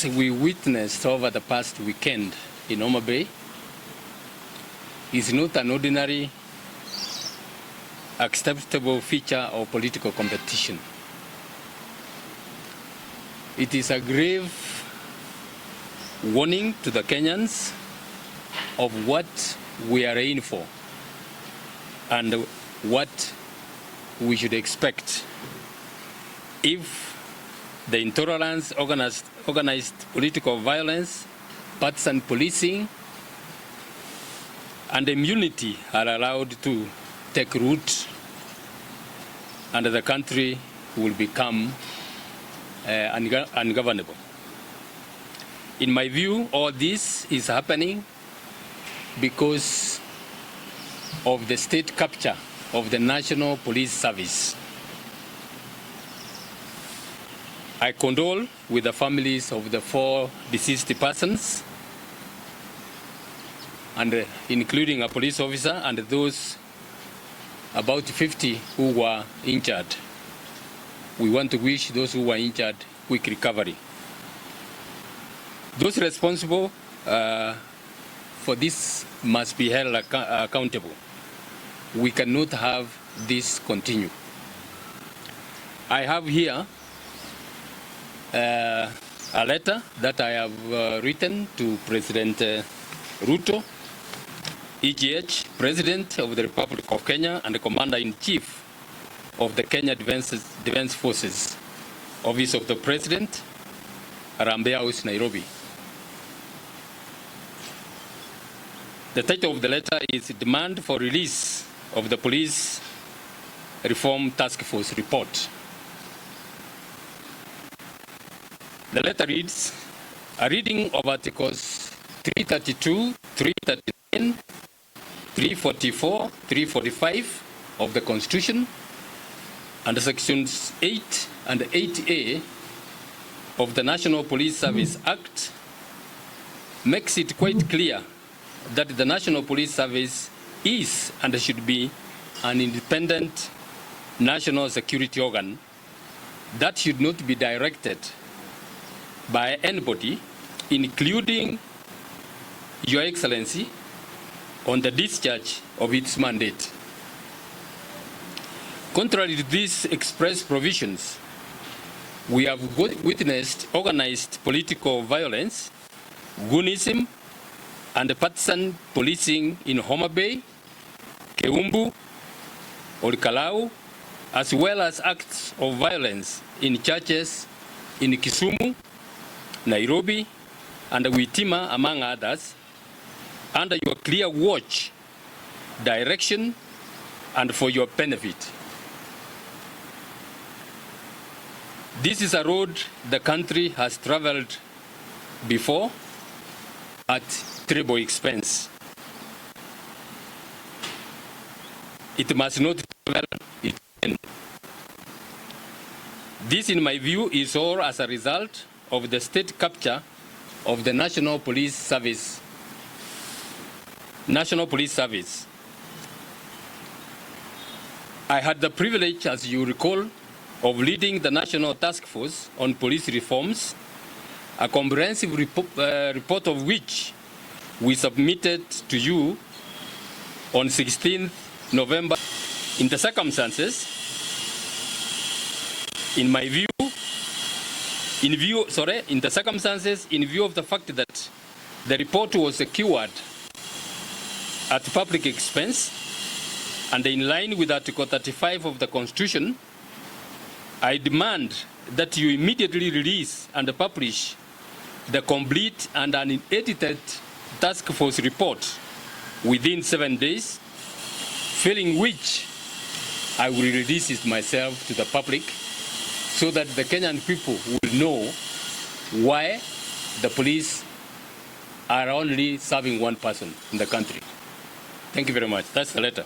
What we witnessed over the past weekend in Homa Bay is not an ordinary acceptable feature of political competition. It is a grave warning to the Kenyans of what we are in for and what we should expect if the intolerance, organized political violence, partisan policing, and immunity are allowed to take root, and the country will become ungovernable. In my view, all this is happening because of the state capture of the National Police Service. I condole with the families of the 4 deceased persons, and including a police officer and those about 50 who were injured. We want to wish those who were injured quick recovery. Those responsible for this must be held accountable. We cannot have this continue. I have here a letter that I have written to President Ruto, EGH, President of the Republic of Kenya and the Commander-in-Chief of the Kenya Defense Forces, Office of the President, Harambee House, Nairobi. The title of the letter is Demand for Release of the Police Reform Task Force Report. The letter reads, a reading of Articles 332, 339, 344, 345 of the Constitution and Sections 8 and 8A of the National Police Service Act makes it quite clear that the National Police Service is and should be an independent national security organ that should not be directed by anybody, including Your Excellency, on the discharge of its mandate. Contrary to these express provisions, we have witnessed organized political violence, goonism, and partisan policing in Homa Bay, Keumbu, Olkalau, as well as acts of violence in churches in Kisumu, Nairobi, and Witima, among others, under your clear watch, direction, and for your benefit. This is a road the country has traveled before at terrible expense. It must not travel it again. This, in my view, is all as a result of the state capture of the National Police Service. I had the privilege, as you recall, of leading the National Taskforce on police reforms, a comprehensive report of which we submitted to you on 16th November. In the circumstances, in view of the fact that the report was secured at public expense and in line with Article 35 of the Constitution, I demand that you immediately release and publish the complete and unedited task force report within 7 days, failing which I will release it myself to the public so that the Kenyan people will know why the police are only serving one person in the country. Thank you very much. That's the letter.